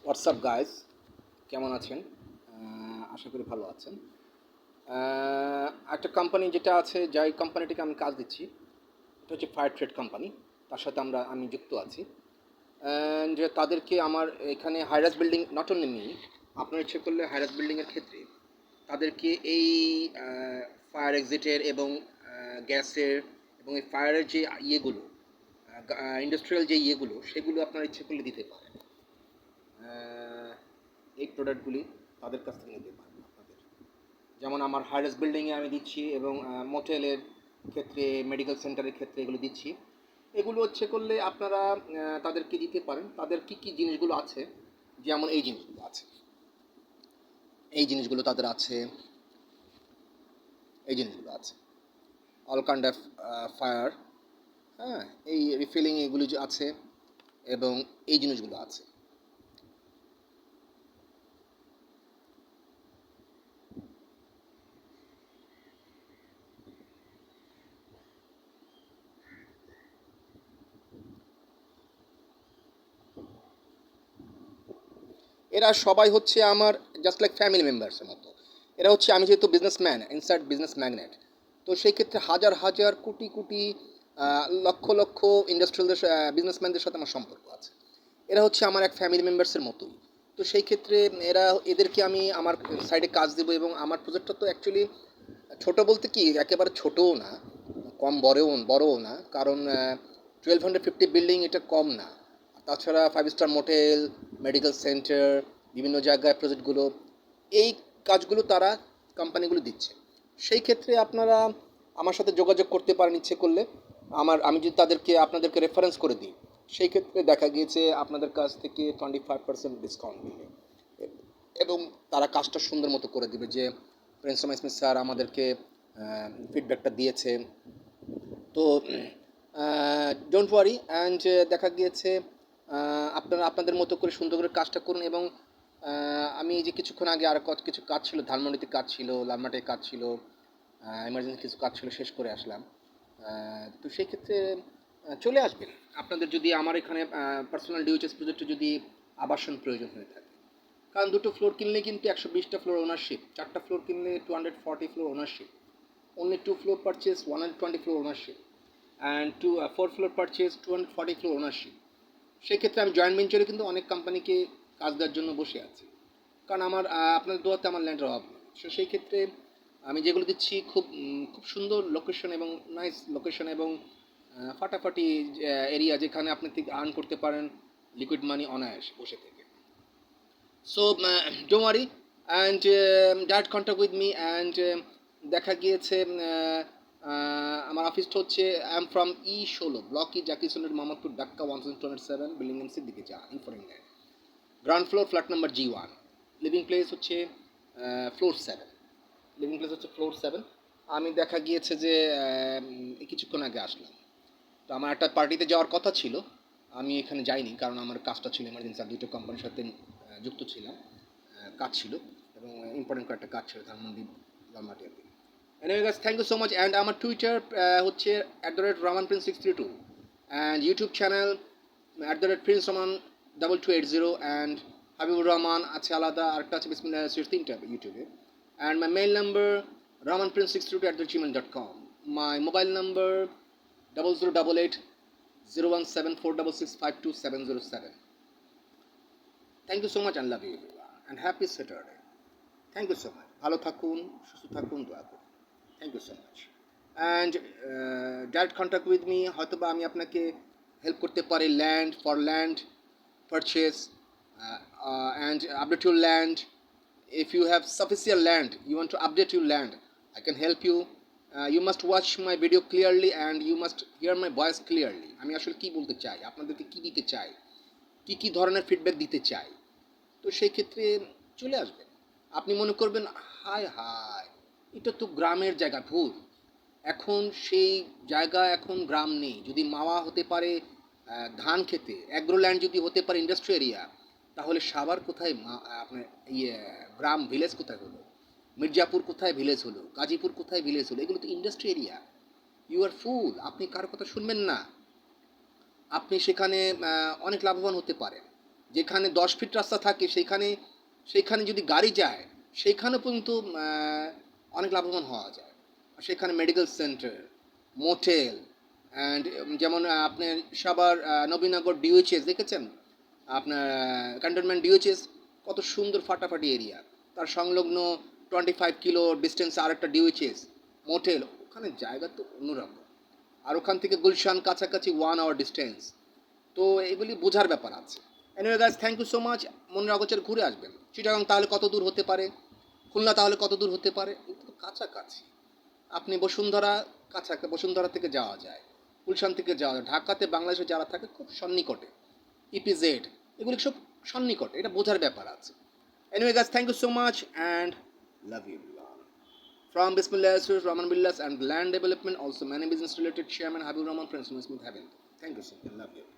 WhatsApp guys, কেমন আছেন? আশা করি ভালো আছেন। একটা কোম্পানি যেটা আছে, যাই কোম্পানিটিকে আমি কাজ দিচ্ছি, এটা হচ্ছে ফায়ার ট্রেড কোম্পানি। তার সাথে আমি যুক্ত আছি। অ্যান্ড তাদেরকে আমার এখানে হাইরাস বিল্ডিং নট অনলি মি, আপনার ইচ্ছে করলে হাইরাস বিল্ডিংয়ের ক্ষেত্রে তাদেরকে এই ফায়ার এক্সিটের এবং গ্যাসের এবং এই ফায়ারের যে ইয়েগুলো, ইন্ডাস্ট্রিয়াল যে ইয়েগুলো, সেগুলো আপনার ইচ্ছে করলে দিতে পারেন। এই প্রোডাক্টগুলি তাদের কাছ থেকে নিতে পারেন আপনাদের। যেমন আমার হাইরাস বিল্ডিংয়ে আমি দিচ্ছি এবং মোটেলের ক্ষেত্রে, মেডিকেল সেন্টারের ক্ষেত্রে এগুলো দিচ্ছি। এগুলো হচ্ছে করলে আপনারা তাদেরকে দিতে পারেন। তাদের কী কী জিনিসগুলো আছে, যেমন এই জিনিসগুলো আছে, এই জিনিসগুলো তাদের আছে, এই জিনিসগুলো আছে, অল কাইন্ড অফ ফায়ার, হ্যাঁ, এই রিফিলিং এগুলি যে আছে এবং এই জিনিসগুলো আছে। এরা সবাই হচ্ছে আমার জাস্ট লাইক ফ্যামিলি মেম্বার্সের মতো। এরা হচ্ছে, আমি যেহেতু বিজনেসম্যান, ইনসাইড বিজনেস ম্যাগনেট, তো সেই ক্ষেত্রে হাজার হাজার কোটি কোটি লক্ষ লক্ষ ইন্ডাস্ট্রিয়ালদের বিজনেসম্যানদের সাথে আমার সম্পর্ক আছে। এরা হচ্ছে আমার এক ফ্যামিলি মেম্বার্সের মতোই। তো সেই ক্ষেত্রে এদেরকে আমি আমার সাইডে কাজ দেবো এবং আমার প্রজেক্টটা তো অ্যাকচুয়ালি ছোট বলতে কি, একেবারে ছোটও না, কম বড়ও না, কারণ 1250 বিল্ডিং এটা কম না। তাছাড়া 5 স্টার মোটেল, মেডিকেল সেন্টার, বিভিন্ন জায়গায় প্রজেক্টগুলো, এই কাজগুলো তারা কোম্পানিগুলো দিচ্ছে। সেই ক্ষেত্রে আপনারা আমার সাথে যোগাযোগ করতে পারেন ইচ্ছে করলে। আমি যদি আপনাদেরকে রেফারেন্স করে দিই, সেই ক্ষেত্রে দেখা গিয়েছে আপনাদের কাছ থেকে 25% ডিসকাউন্ট দিবে এবং তারা কাজটা সুন্দর মতো করে দিবে। যে প্রিন্স স্মিথ স্যার আমাদেরকে ফিডব্যাকটা দিয়েছে, তো ডোন্ট ওয়ারি। অ্যান্ড দেখা গিয়েছে আপনাদের মতো করে সুন্দর করে কাজটা করুন। এবং আমি এই যে কিছুক্ষণ আগে আর কিছু কাজ ছিল, ধানমন্ডিতে কাজ ছিল, লালমাটিতে কাজ ছিল, এমার্জেন্সি কিছু কাজ ছিল, শেষ করে আসলাম। তো সেই ক্ষেত্রে চলে আসবেন আপনাদের, যদি আমার এখানে পার্সোনাল ডিউচেস প্রজেক্টে যদি আবাসন প্রয়োজন হয়ে থাকে। কারণ 2টো ফ্লোর কিনলে কিন্তু 120টা ফ্লোর ওনারশিপ, 4টা ফ্লোর কিনলে 240 floor ownership, only 2 floor purchase 120 floor ownership, and 4 floor purchase 240 floor ownership। সেই ক্ষেত্রে আমি জয়েন্ট ভেঞ্চারে কিন্তু অনেক কোম্পানিকে কাজ দেওয়ার জন্য বসে আছি, কারণ আমার আপনার দোয়াতে আমার ল্যান্ডের অভাব নেই। সো সেই ক্ষেত্রে আমি যেগুলো দিচ্ছি খুব খুব সুন্দর লোকেশন এবং নাইস লোকেশন এবং ফাটাফাটি এরিয়া, যেখানে আপনি আর্ন করতে পারেন লিকুইড মানি অনায়াসে বসে থেকে। So don't worry and direct contact with me. And দেখা গিয়েছে আমার অফিসটা হচ্ছে, I am from E16 block E Zakir সোলের মোহাম্মদপুর, ঢাকা 1207, বিল্ডিং নেম সিদ্দিকে চা, ইনফোরিংল্যান্ড, ground floor, flat number G1, living place হচ্ছে ফ্লোর 7, লিভিং প্লেস হচ্ছে ফ্লোর 7। আমি দেখা গিয়েছে যে কিছুক্ষণ আগে আসলাম। তো আমার একটা পার্টিতে যাওয়ার কথা ছিল, আমি এখানে যাইনি কারণ আমার কাজটা ছিল এমার্জেন্সি, আর দুটো কোম্পানির সাথে যুক্ত ছিলাম, কাজ ছিল এবং ইম্পর্টেন্ট কয়েকটা কাজ ছিল ধানমন্ডি, লালমাটি আর কি। Anyway guys, thank you so much. And আমার টুইটার হচ্ছে @RamanPrince632, and YouTube channel @PrinceRaman 2280, and Habibur Rahman আছে আলাদা, আরেকটা আছে বিসমিল্লাহ নাসির, 3টা ইউটিউবে। And my mail number ramanprince632@gmail.com, my mobile number 0088 017 466 52707। Thank you so much and love you and happy Saturday. Thank you so much, ভালো থাকুন, সুস্থ থাকুন, দোয়া করুন। Thank you so much. And direct contact with me, হয়তো বা আমি আপনাকে হেল্প করতে পারি land purchase and update your land. If you have sufficient land, you want to update your land, I can help you. You must watch my video clearly and you must hear my voice clearly. আমি আসলে কী বলতে চাই, আপনাদেরকে কী দিতে চাই, কী কী ধরনের feedback দিতে চাই। তো সেই ক্ষেত্রে চলে আসবেন। আপনি মনে করবেন হায় হায়, এটা তো গ্রামের জায়গা, ভুল। এখন সেই জায়গা, এখন গ্রাম নেই। যদি মাওয়া হতে পারে ধান খেতে, অ্যাগ্রোল্যান্ড যদি হতে পারে ইন্ডাস্ট্রি এরিয়া, তাহলে সাভার কোথায় আপনার ইয়ে গ্রাম, ভিলেজ কোথায় হলো? মির্জাপুর কোথায় ভিলেজ হলো? গাজীপুর কোথায় ভিলেজ হলো? এগুলো তো ইন্ডাস্ট্রি এরিয়া। ইউ আর ফুল, আপনি কারো কথা শুনবেন না। আপনি সেখানে অনেক লাভবান হতে পারেন। যেখানে 10 ফিট রাস্তা থাকে সেইখানে সেইখানে যদি গাড়ি যায় সেইখানে পর্যন্ত অনেক লাভবান হওয়া যায়। আর সেখানে মেডিকেল সেন্টার, মোটেল অ্যান্ড যেমন আপনার সাভার নবীনগর ডিওএইচএস দেখেছেন? আপনার ক্যান্টনমেন্ট ডিওএইচএস কত সুন্দর ফাটাফাটি এরিয়া। তার সংলগ্ন 25 কিলো ডিস্টেন্সে আরেকটা ডিওএইচএস মোটেল, ওখানে জায়গা তো অন্যরকম। আর ওখান থেকে গুলশান কাছাকাছি 1 আওয়ার ডিস্টেন্স। তো এগুলি বোঝার ব্যাপার আছে। Anyway guys, thank you so much. মনের অগোচর ঘুরে আসবেন। চিটাগাং তাহলে কত দূর হতে পারে, খুলনা তাহলে কত দূর হতে পারে, এটা তো কাছাকাছি। আপনি বসুন্ধরা বসুন্ধরা থেকে যাওয়া যায়, গুলশান থেকে যাওয়া যায়, ঢাকাতে বাংলাদেশে যারা থাকে খুব সন্নিকটে, ইপিজেড এগুলি সব সন্নিকটে, এটা বোঝার ব্যাপার আছে। Anyway guys, thank you so much and love you. From Bismillah Rahman Billas and Land Development, also many business related chairman Habib Rahman Prince Smith Habib. Thank you so much. Love you.